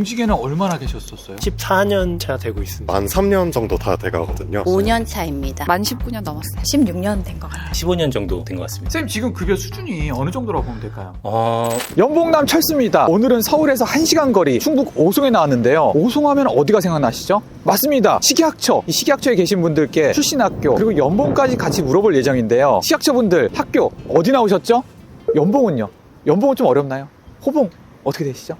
공직에는 얼마나 계셨었어요? 14년 차 되고 있습니다. 만 3년 정도 다 돼가거든요. 5년 차입니다. 만 19년 넘었어요. 16년 된 것 같아요. 15년 정도 된 것 같습니다. 선생님 지금 급여 수준이 어느 정도라고 보면 될까요? 연봉남 철수입니다. 오늘은 서울에서 1시간 거리 충북 오송에 나왔는데요. 오송하면 어디가 생각나시죠? 맞습니다. 식약처. 이 식약처에 계신 분들께 출신 학교 그리고 연봉까지 같이 물어볼 예정인데요. 식약처분들 학교 어디 나오셨죠? 연봉은요? 연봉은 좀 어렵나요? 호봉 어떻게 되시죠?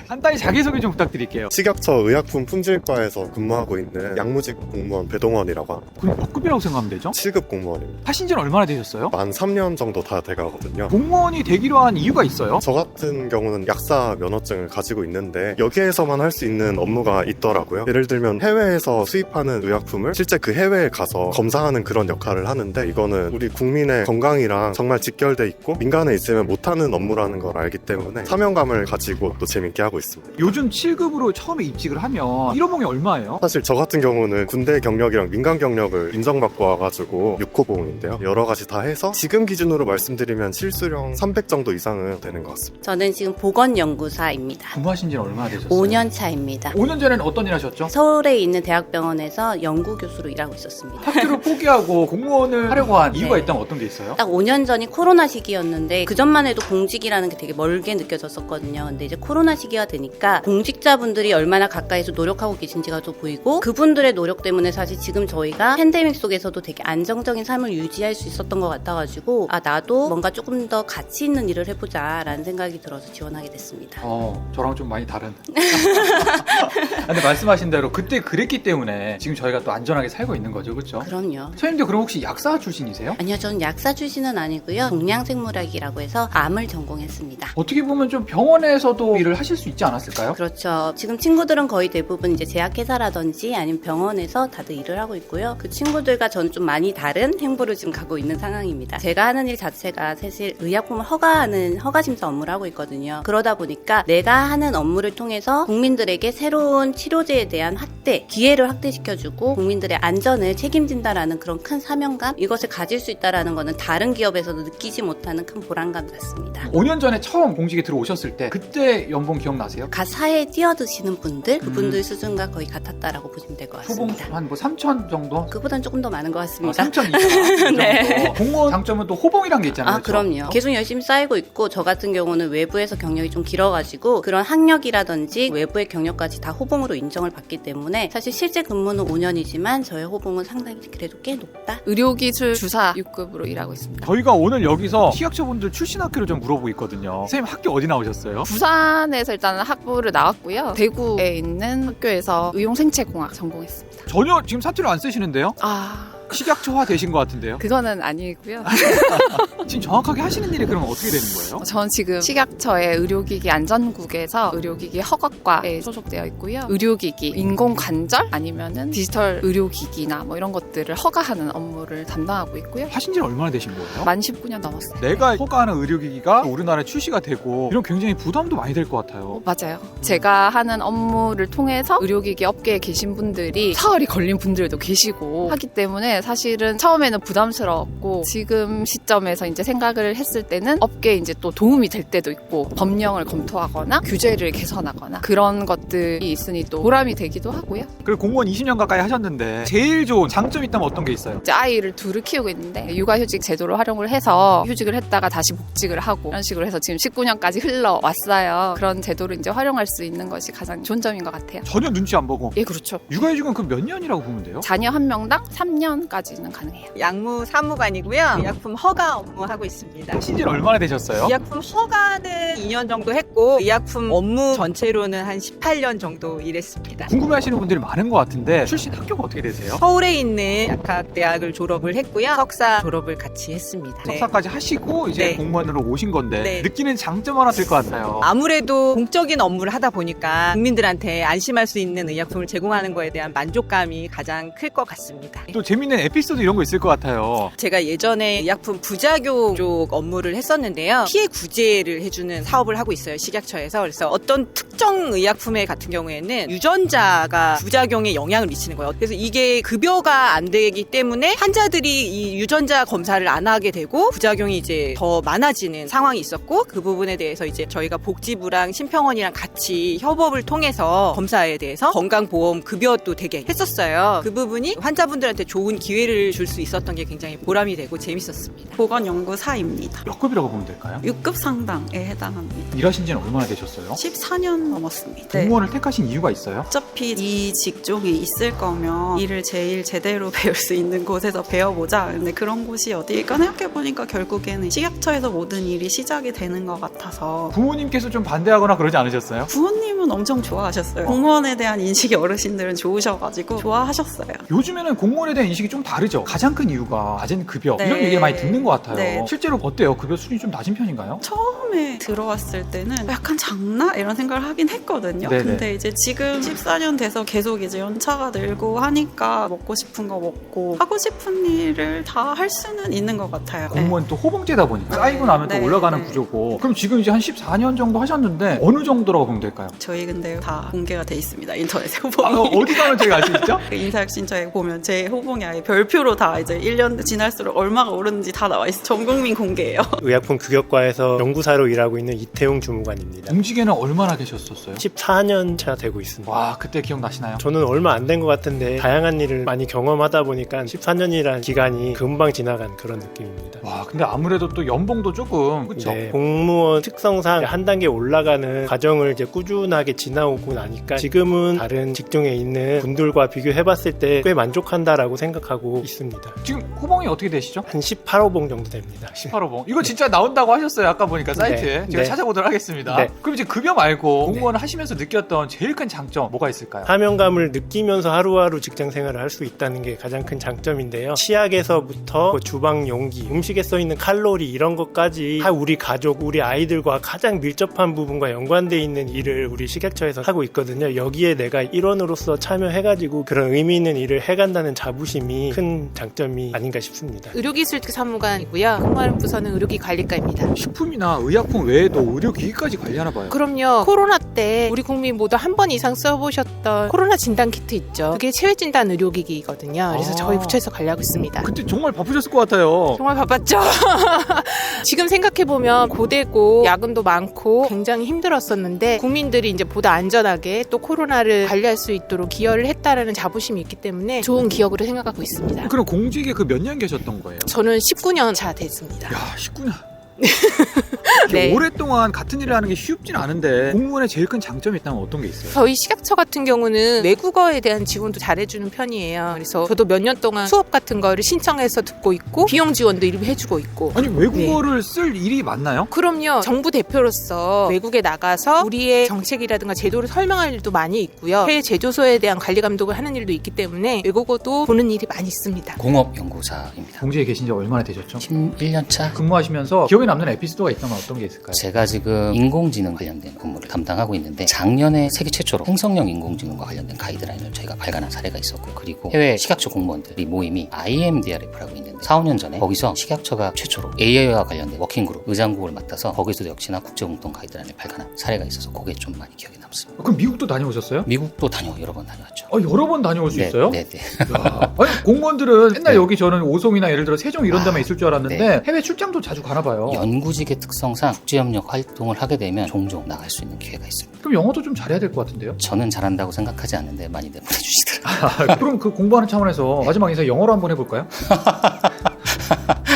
간단히 자기소개 좀 부탁드릴게요. 식약처 의약품 품질과에서 근무하고 있는 약무직 공무원 배동원이라고 합니다. 그럼 몇 급이라고 생각하면 되죠? 7급 공무원입니다. 하신 지는 얼마나 되셨어요? 만 3년 정도 다 돼가거든요. 공무원이 되기로 한 이유가 있어요? 저 같은 경우는 약사 면허증을 가지고 있는데 여기에서만 할 수 있는 업무가 있더라고요. 예를 들면 해외에서 수입하는 의약품을 실제 그 해외에 가서 검사하는 그런 역할을 하는데 이거는 우리 국민의 건강이랑 정말 직결돼 있고 민간에 있으면 못하는 업무라는 걸 알기 때문에 사명감을 가지고 또 재밌게 하고 있습니다. 요즘 7급으로 처음에 입직을 하면 1호봉이 얼마예요? 사실 저 같은 경우는 군대 경력이랑 민간 경력을 인정받고 와가지고 6호봉인데요. 여러 가지 다 해서 지금 기준으로 말씀드리면 실수령 300 정도 이상은 되는 것 같습니다. 저는 지금 보건연구사입니다. 근무하신 지는 얼마나 되셨어요? 5년 차입니다. 5년 전에는 어떤 일 하셨죠? 서울에 있는 대학병원에서 연구교수로 일하고 있었습니다. 학교를 포기하고 공무원을 하려고 한 이유가 네. 있다면 어떤 게 있어요? 딱 5년 전이 코로나 시기였는데 그전만 해도 공직이라는 게 되게 멀게 느껴졌었거든요. 근데 이제 코로나 시기가 되니까 공직자분들이 얼마나 가까이서 노력하고 계신지가 또 보이고 그분들의 노력 때문에 사실 지금 저희가 팬데믹 속에서도 되게 안정적인 삶을 유지할 수 있었던 것 같아가지고 나도 뭔가 조금 더 가치 있는 일을 해보자 라는 생각이 들어서 지원하게 됐습니다. 저랑 좀 많이 다른. 근데 말씀하신 대로 그때 그랬기 때문에 지금 저희가 또 안전하게 살고 있는 거죠, 그렇죠? 그럼요. 선생님도 그럼 혹시 약사 출신이세요? 아니요, 저는 약사 출신은 아니고요. 동양생물학이라고 해서 암을 전공했습니다. 어떻게 보면 좀 병원에서도 일을 하실 수 있지 않았을까요? 그렇죠. 지금 친구들은 거의 대부분 이제 제약회사라든지 아니면 병원에서 다들 일을 하고 있고요. 그 친구들과 저는 좀 많이 다른 행보를 지금 가고 있는 상황입니다. 제가 하는 일 자체가 사실 의약품을 허가하는 허가심사 업무를 하고 있거든요. 그러다 보니까 내가 하는 업무를 통해서 국민들에게 새로운 치료제에 대한 확대, 기회를 확대시켜주고 국민들의 안전을 책임진다라는 그런 큰 사명감, 이것을 가질 수 있다라는 거는 다른 기업에서도 느끼지 못하는 큰 보람감 같습니다. 5년 전에 처음 공직에 들어오셨을 때 그때 연봉 기억나세요? 사회에 뛰어드시는 분들, 그분들 수준과 거의 같았다라고 보시면 될 것 초봉 같습니다. 한 3천 정도? 그보단 조금 더 많은 것 같습니다. 3천 이상 정도. 네. 공무원 장점은 또 호봉이란 게 있잖아요. 그렇죠? 그럼요. 계속 열심히 쌓이고 있고 저 같은 경우는 외부에서 경력이 좀 길어가지고 그런 학력이라든지 외부의 경력까지 다 호봉으로 인정을 받기 때문에 사실 실제 근무는 5년이지만 저의 호봉은 상당히 그래도 꽤 높다. 의료기술 주사 6급으로 일하고 있습니다. 저희가 오늘 여기서 식약처분들 출신 학교를 좀 물어보고 있거든요. 선생님 학교 어디 나오셨어요? 부산에서 일단 학부를 나왔고요. 대구에 있는 학교에서 의용생체공학 전공했습니다. 전혀 지금 사투리 안 쓰시는데요? 식약처화 되신 것 같은데요? 그거는 아니고요. 지금 정확하게 하시는 일이 그러면 어떻게 되는 거예요? 전 지금 식약처의 의료기기 안전국에서 의료기기 허가과에 소속되어 있고요. 의료기기, 인공관절 아니면은 디지털 의료기기나 뭐 이런 것들을 허가하는 업무를 담당하고 있고요. 하신 지 얼마나 되신 거예요? 만 19년 넘었어요. 내가 허가하는 의료기기가 우리나라에 출시가 되고 이런 굉장히 부담도 많이 될 것 같아요. 맞아요. 제가 하는 업무를 통해서 의료기기 업계에 계신 분들이 사활이 걸린 분들도 계시고 하기 때문에 사실은 처음에는 부담스러웠고 지금 시점에서 이제 생각을 했을 때는 업계에 이제 또 도움이 될 때도 있고 법령을 검토하거나 규제를 개선하거나 그런 것들이 있으니 또 보람이 되기도 하고요. 그리고 공무원 20년 가까이 하셨는데 제일 좋은 장점이 있다면 어떤 게 있어요? 이제 아이를 둘을 키우고 있는데 육아휴직 제도를 활용을 해서 휴직을 했다가 다시 복직을 하고 이런 식으로 해서 지금 19년까지 흘러왔어요. 그런 제도를 이제 활용할 수 있는 것이 가장 좋은 점인 것 같아요. 전혀 눈치 안 보고. 예, 그렇죠. 육아휴직은 그럼 몇 년이라고 보면 돼요? 자녀 한 명당 3년까지는 가능해요. 약무 사무관이고요. 의약품 허가 업무하고 있습니다. 하신 지는 얼마나 되셨어요? 의약품 허가는 2년 정도 했고 의약품 업무 전체로는 한 18년 정도 일했습니다. 궁금해하시는 분들이 많은 것 같은데 출신 학교가 어떻게 되세요? 서울에 있는 약학대학을 졸업을 했고요. 석사 졸업을 같이 했습니다. 석사까지 하시고 이제 네. 공무원으로 오신 건데 네. 느끼는 장점 하나 들 것 같아요. 아무래도 공적인 업무를 하다 보니까 국민들한테 안심할 수 있는 의약품을 제공하는 거에 대한 만족감이 가장 클 것 같습니다. 또 재밌는 에피소드 이런 거 있을 것 같아요. 제가 예전에 의약품 부작용 쪽 업무를 했었는데요. 피해 구제를 해주는 사업을 하고 있어요. 식약처에서. 그래서 어떤 특정 특정 의약품에 같은 경우에는 유전자가 부작용에 영향을 미치는 거예요. 그래서 이게 급여가 안 되기 때문에 환자들이 이 유전자 검사를 안 하게 되고 부작용이 이제 더 많아지는 상황이 있었고, 그 부분에 대해서 이제 저희가 복지부랑 심평원이랑 같이 협업을 통해서 검사에 대해서 건강보험 급여도 되게 했었어요. 그 부분이 환자분들한테 좋은 기회를 줄 수 있었던 게 굉장히 보람이 되고 재밌었습니다. 보건연구사입니다. 몇 급이라고 보면 될까요? 6급 상당에 해당합니다. 일하신 지는 얼마나 되셨어요? 14년 넘었습니다. 네. 공무원을 택하신 이유가 있어요? 어차피 이 직종이 있을 거면 일을 제일 제대로 배울 수 있는 곳에서 배워보자. 근데 그런 곳이 어디일까 생각해보니까 결국에는 식약처에서 모든 일이 시작이 되는 것 같아서. 부모님께서 좀 반대하거나 그러지 않으셨어요? 부모님은 엄청 좋아하셨어요. 공무원에 대한 인식이 어르신들은 좋으셔가지고 좋아하셨어요. 요즘에는 공무원에 대한 인식이 좀 다르죠. 가장 큰 이유가 낮은 급여 네. 이런 얘기를 많이 듣는 것 같아요. 네. 실제로 어때요? 급여 수준이 좀 낮은 편인가요? 처음에 들어왔을 때는 약간 작나? 이런 생각을 하긴 했거든요. 네네. 근데 이제 지금 14년 돼서 계속 이제 연차가 늘고 하니까 먹고 싶은 거 먹고 하고 싶은 일을 다 할 수는 있는 것 같아요. 공무원 또 호봉제다 보니까 쌓이고 나면 또 네, 올라가는 네. 구조고. 그럼 지금 이제 한 14년 정도 하셨는데 어느 정도라고 보면 될까요? 저희 근데 다 공개가 돼 있습니다. 인터넷에 아, 호봉이. 어디 가면 저희가 알 수 있죠? 그 인사혁신처에 보면 제 호봉이 아예 별표로 다 이제 1년 지날수록 얼마가 오르는지 다 나와 있어요. 전 국민 공개예요. 의약품 규격과에서 연구사로 일하고 있는 이태용 주무관입니다. 공직에는 얼마나 계셨었어요? 14년 차 되고 있습니다. 와, 그때 기억나시나요? 저는 얼마 안 된 것 같은데 다양한 일을 많이 경험하다 보니까 14년이라는 기간이 금방 지나간 그런 느낌입니다. 와, 근데 아무래도 또 연봉도 조금 그쵸? 네, 공무원 특성상 한 단계 올라가는 과정을 이제 꾸준하게 지나오고 나니까 지금은 다른 직종에 있는 분들과 비교해봤을 때 꽤 만족한다라고 생각하고 있습니다. 지금 호봉이 어떻게 되시죠? 한 18호봉 정도 됩니다. 18호봉. 이거 진짜 나온다고 하셨어요. 아까 보니까 사이트에. 네. 제가 네. 찾아보도록 하겠습니다. 네. 그럼 이제 급여 말고 공무원을 하시면서 느꼈던 제일 큰 장점 뭐가 있을까요? 사명감을 느끼면서 하루하루 직장 생활을 할 수 있다는 게 가장 큰 장점인데요. 치약에서부터 주방 용기, 음식에 써있는 칼로리 이런 것까지 다 우리 가족, 우리 아이들과 가장 밀접한 부분과 연관되어 있는 일을 우리 식약처에서 하고 있거든요. 여기에 내가 일원으로서 참여해가지고 그런 의미 있는 일을 해간다는 자부심이 큰 장점이 아닌가 싶습니다. 의료기술직 사무관이고요. 근무하는 부서는 의료기관리과입니다. 식품이나 의약품 외에도 의료기기까지 관리하나 봐요. 그럼요. 코로나 때 우리 국민 모두 한 번 이상 써보셨던 코로나 진단 키트 있죠. 그게 체외진단 의료기기거든요. 그래서 저희 부처에서 관리하고 있습니다. 그때 정말 바쁘셨을 것 같아요. 정말 바빴죠. 지금 생각해보면 고되고 야근도 많고 굉장히 힘들었었는데 국민들이 이제 보다 안전하게 또 코로나를 관리할 수 있도록 기여를 했다라는 자부심이 있기 때문에 좋은 기억으로 생각하고 있습니다. 그럼 공직에 그 몇 년 계셨던 거예요? 저는 19년 차 됐습니다. 야, 19년. 네. 오랫동안 같은 일을 하는 게 쉽진 않은데 공무원의 제일 큰 장점이 있다면 어떤 게 있어요? 저희 식약처 같은 경우는 외국어에 대한 지원도 잘해주는 편이에요. 그래서 저도 몇 년 동안 수업 같은 거를 신청해서 듣고 있고 비용 지원도 일부 해주고 있고. 아니, 외국어를 쓸 일이 많나요? 그럼요. 정부 대표로서 외국에 나가서 우리의 정책이라든가 제도를 설명할 일도 많이 있고요. 해외 제조소에 대한 관리 감독을 하는 일도 있기 때문에 외국어도 보는 일이 많이 있습니다. 공업연구사입니다. 공직에 계신 지 얼마나 되셨죠? 11년 차. 근무하시면서 기억에 남는 에피소드가 있다면 어떤 게 있을까요? 제가 지금 인공지능 관련된 업무를 담당하고 있는데 작년에 세계 최초로 행성형 인공지능과 관련된 가이드라인을 저희가 발간한 사례가 있었고요. 그리고 해외 식약처 공무원들이 모임이 IMDRF라고 있는데 4-5년 전에 거기서 식약처가 최초로 AI와 관련된 워킹그룹 의장국을 맡아서 거기서도 역시나 국제공통 가이드라인을 발간한 사례가 있어서 그게 좀 많이 기억에 남습니다. 그럼 미국도 다녀오셨어요? 미국도 여러 번 다녀왔죠. 여러 번 다녀올 수 있어요? 네네. 야, 아니, 공무원들은 맨날 네. 여기 저는 오송이나 예를 들어 세종 이런 데만 있을 줄 알았는데 네. 해외 출장도 자주 가나 봐요. 연구직의 특성상 국제협력 활동을 하게 되면 종종 나갈 수 있는 기회가 있습니다. 그럼 영어도 좀 잘해야 될 것 같은데요? 저는 잘한다고 생각하지 않는데 많이들 보내주시더라고요. 그럼 그 공부하는 차원에서 마지막 인사 영어로 한번 해볼까요?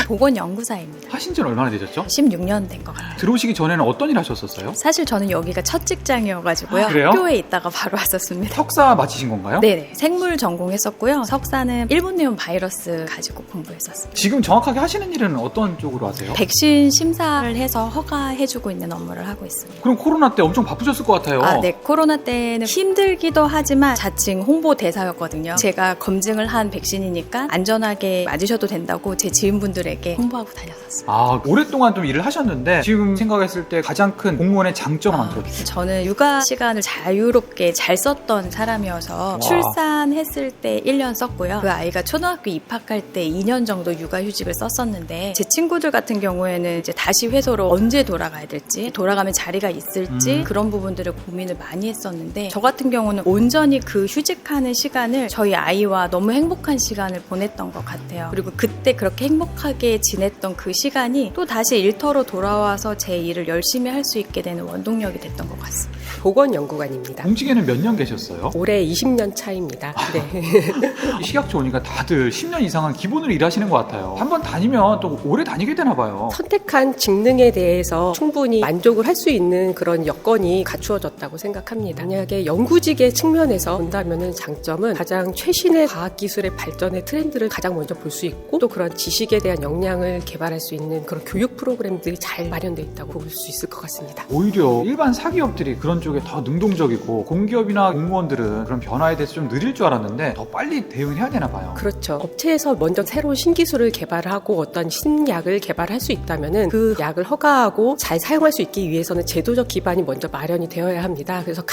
보건연구사입니다. 하신 지는 얼마나 되셨죠? 16년 된 것 같아요. 들어오시기 전에는 어떤 일 하셨었어요? 사실 저는 여기가 첫 직장이어가지고요. 아, 그래요? 학교에 있다가 바로 왔었습니다. 석사 마치신 건가요? 네네. 생물 전공했었고요. 석사는 일본내용 바이러스 가지고 공부했었습니다. 지금 정확하게 하시는 일은 어떤 쪽으로 하세요? 백신 심사를 해서 허가해주고 있는 업무를 하고 있습니다. 그럼 코로나 때 엄청 바쁘셨을 것 같아요. 네. 코로나 때는 힘들기도 하지만 자칭 홍보대사였거든요. 제가 검증을 한 백신이니까 안전하게 맞으셔도 된다고 제 지인분들에게 분들에게 홍보하고 다녔었어요. 아, 오랫동안 좀 일을 하셨는데 지금 생각했을 때 가장 큰 공무원의 장점 한번 들어주세요. 저는 육아 시간을 자유롭게 잘 썼던 사람이어서 와. 출산했을 때 1년 썼고요. 그 아이가 초등학교 입학할 때 2년 정도 육아휴직을 썼었는데 제 친구들 같은 경우에는 이제 다시 회사로 언제 돌아가야 될지, 돌아가면 자리가 있을지 그런 부분들을 고민을 많이 했었는데 저 같은 경우는 온전히 그 휴직하는 시간을 저희 아이와 너무 행복한 시간을 보냈던 것 같아요. 그리고 그때 그렇게 행복하게 지냈던 그 시간이 또 다시 일터로 돌아와서 제 일을 열심히 할 수 있게 되는 원동력이 됐던 것 같습니다. 보건연구관입니다. 공직에는 몇 년 계셨어요? 올해 20년 차입니다. 네. 식약처 오니까 다들 10년 이상은 기본으로 일하시는 것 같아요. 한번 다니면 또 오래 다니게 되나 봐요. 선택한 직능에 대해서 충분히 만족을 할 수 있는 그런 여건이 갖추어졌다고 생각합니다. 만약에 연구직의 측면에서 본다면 장점은 가장 최신의 과학기술의 발전의 트렌드를 가장 먼저 볼 수 있고 또 그런 지식에 대한 역량을 개발할 수 있는 그런 교육 프로그램들이 잘 마련되어 있다고 볼 수 있을 것 같습니다. 오히려 일반 사기업들이 그런 쪽에 더 능동적이고 공기업이나 공무원들은 그런 변화에 대해서 좀 느릴 줄 알았는데 더 빨리 대응해야 되나 봐요. 그렇죠. 업체에서 먼저 새로운 신기술을 개발하고 어떤 신약을 개발할 수 있다면은 그 약을 허가하고 잘 사용할 수 있기 위해서는 제도적 기반이 먼저 마련이 되어야 합니다. 그래서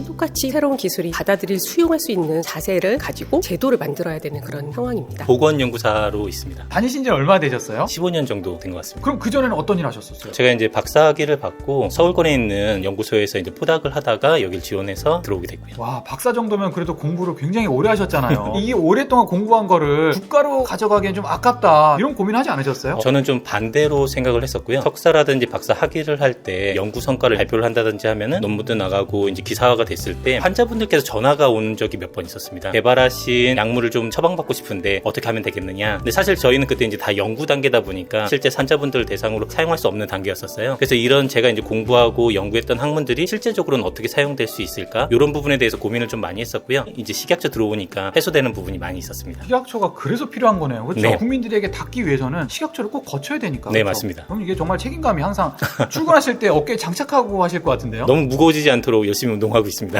똑같이 새로운 기술이 받아들일 수용할 수 있는 자세를 가지고 제도를 만들어야 되는 그런 상황입니다. 보건연구사로 있습니다. 다니신 지 얼마 되셨어요? 15년 정도 된 것 같습니다. 그럼 그전에는 어떤 일 하셨었어요? 제가 이제 박사학위를 받고 서울권에 있는 연구소에서 이제 포닥을 하다가 여길 지원해서 들어오게 됐고요. 와, 박사 정도면 그래도 공부를 굉장히 오래 하셨잖아요. 이게 오랫동안 공부한 거를 국가로 가져가기엔 좀 아깝다 이런 고민하지 않으셨어요? 저는 좀 반대로 생각을 했었고요. 석사라든지 박사 학위를 할 때 연구 성과를 발표를 한다든지 하면은 논문도 나가고 이제 기사화가 됐을 때 환자분들께서 전화가 온 적이 몇 번 있었습니다. 개발하신 약물을 좀 처방받고 싶은데 어떻게 하면 되겠느냐. 근데 사실 저희는 그때 이제 다 연구 단계다 보니까 실제 환자분들 대상으로 사용할 수 없는 단계였었어요. 그래서 이런 제가 이제 공부하고 연구했던 학문들이 실제적으로는 어떻게 사용될 수 있을까? 이런 부분에 대해서 고민을 좀 많이 했었고요. 이제 식약처 들어오니까 해소되는 부분이 많이 있었습니다. 식약처가 그래서 필요한 거네요. 그렇죠? 네. 국민들에게 닿기 위해서는 식약처를 꼭 거쳐야 되니까. 네, 그렇죠? 맞습니다. 그럼 이게 정말 책임감이 항상 출근하실 때 어깨에 장착하고 하실 것 같은데요? 너무 무거워지지 않도록 열심히 운동하고 있습니다.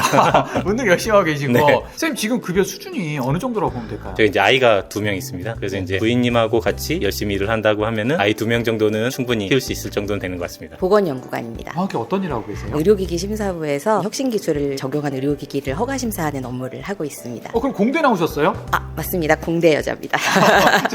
운동 열심히 하고 계시고. 네. 선생님 지금 급여 수준이 어느 정도라고 보면 될까요? 제가 이제 아이가 2명 있습니다. 그래서 이제 부인님하고 같이 열심히 일을 한다고 하면은 아이 2명 정도는 충분히 키울 수 있을 정도는 되는 것 같습니다. 보건연구관입니다. 정확히 어떤 일 하고 계세요? 의료기기 심사부에서 혁신기술을 적용한 의료기기를 허가심사하는 업무를 하고 있습니다. 그럼 공대 나오셨어요? 맞습니다. 공대 여자입니다.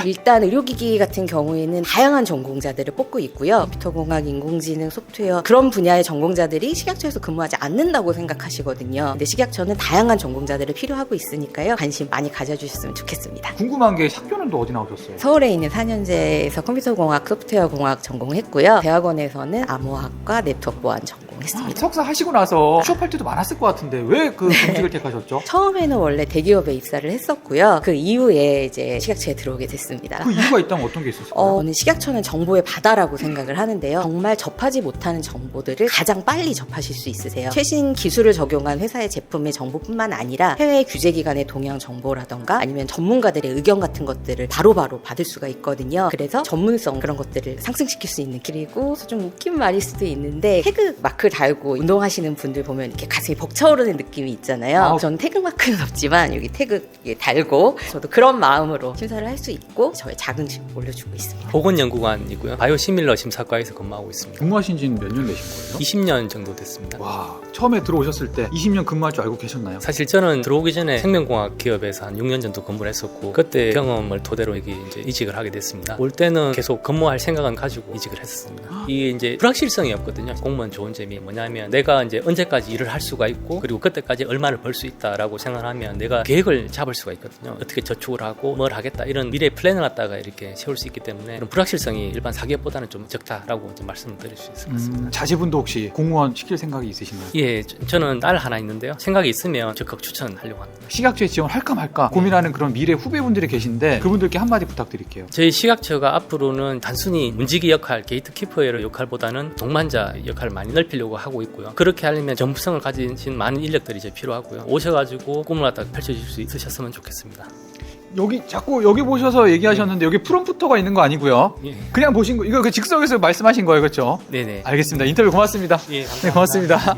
일단 의료기기 같은 경우에는 다양한 전공자들을 뽑고 있고요. 컴퓨터공학, 인공지능, 소프트웨어 그런 분야의 전공자들이 식약처에서 근무하지 않는다고 생각하시거든요. 근데 식약처는 다양한 전공자들을 필요하고 있으니까요. 관심 많이 가져주셨으면 좋겠습니다. 궁금한 게 학교는 또 어디 나오셨어요? 서울에 있는 4년제에서 컴퓨터공학, 소프트웨어공학 전공했고요. 대학원에서는 암호학과 네트워크보안 전공했습니다. 석사 하시고 나서 취업할 때도 많았을 것 같은데 왜 그 공직을 택하셨죠? 처음에는 원래 대기업에 입사를 했었고요. 그 이후에 이제 식약처에 들어오게 됐습니다. 그 이유가 있다면 어떤 게 있었을까요? 저는 식약처는 정보의 바다라고 생각을 하는데요. 정말 접하지 못하는 정보들을 가장 빨리 접하실 수 있으세요. 최신 기술을 적용한 회사의 제품의 정보뿐만 아니라 해외 규제기관의 동향 정보라던가 아니면 전문가들의 의견 같은 것들을 바로바로 받을 수가 있거든요. 그래서 전문성 그런 것들을 상승시킬 수 있는 길이고 좀 웃긴 말일 수도 있는데 태극 마크 달고 운동하시는 분들 보면 이렇게 가슴이 벅차오르는 느낌이 있잖아요. 저는 태극 마크는 없지만 여기 태극 달고 저도 그런 마음으로 심사를 할 수 있고 저의 자긍심 올려주고 있습니다. 보건연구관이고요. 바이오시밀러 심사과에서 근무하고 있습니다. 근무하신 지는 몇 년 되신 거예요? 20년 정도 됐습니다. 와, 처음에 들어오셨을 때 20년 근무할 줄 알고 계셨나요? 사실 저는 들어오기 전에 생명공학 기업에서 한 6년 정도 근무를 했었고 그때 경험을 토대로 이제 이직을 하게 됐습니다. 올 때는 계속 근무할 생각은 가지고 이직을 했었습니다. 이게 이제 불확실성이 없거든요. 공무원 좋은 점이 뭐냐면 내가 이제 언제까지 일을 할 수가 있고 그리고 그때까지 얼마를 벌 수 있다라고 생각하면 내가 계획을 잡을 수가 있거든요. 어떻게 저축을 하고 뭘 하겠다 이런 미래 플랜을 갖다가 이렇게 세울 수 있기 때문에 그런 불확실성이 일반 사기업보다는 좀 적다라고 좀 말씀을 드릴 수 있을 것 같습니다. 자제분도 혹시 공무원 시킬 생각이 있으신가요? 예, 저는 딸 하나 있는데요. 생각이 있으면 적극 추천하려고 합니다. 식약처에 지원할까 말까 고민하는 그런 미래 후배분들이 계신데 그분들께 한마디 부탁드릴게요. 저희 식약처가 앞으로는 단순히 문지기 역할, 게이트키퍼의 역할보다는 동반자 역할을 많이 넓히려고 하고 있고요. 그렇게 하려면 전문성을 가진 많은 인력들이 이제 필요하고요. 오셔가지고 꿈을 갖다 펼쳐줄 수 있으셨으면 좋겠습니다. 자꾸 여기 보셔서 얘기하셨는데 여기 프롬프터가 있는 거 아니고요. 예. 그냥 보신 거 이거 그 즉석에서 말씀하신 거예요, 그렇죠? 네네. 알겠습니다. 인터뷰 고맙습니다. 예, 감사합니다. 네, 고맙습니다.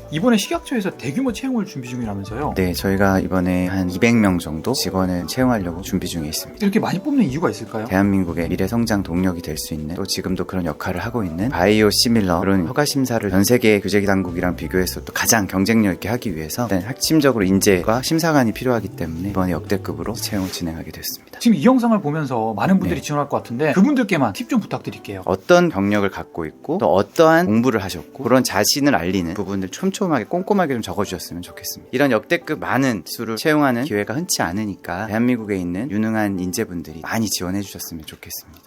예. 이번에 식약처에서 대규모 채용을 준비 중이라면서요? 네, 저희가 이번에 한 200명 정도 직원을 채용하려고 준비 중에 있습니다. 이렇게 많이 뽑는 이유가 있을까요? 대한민국의 미래 성장 동력이 될 수 있는, 또 지금도 그런 역할을 하고 있는 바이오 시밀러 그런 허가 심사를 전 세계 규제 당국이랑 비교해서 또 가장 경쟁력 있게 하기 위해서 일단 핵심적으로 인재과 심사관이 필요하기 때문에 이번에 역대급으로 채용을 진행하게 됐습니다. 지금 이 영상을 보면서 많은 분들이 네. 지원할 것 같은데 그분들께만 팁 좀 부탁드릴게요. 어떤 경력을 갖고 있고 또 어떠한 공부를 하셨고 그런 자신을 알리는 부분들 촘촘하게 꼼꼼하게 좀 적어주셨으면 좋겠습니다. 이런 역대급 많은 수를 채용하는 기회가 흔치 않으니까 대한민국에 있는 유능한 인재분들이 많이 지원해 주셨으면 좋겠습니다.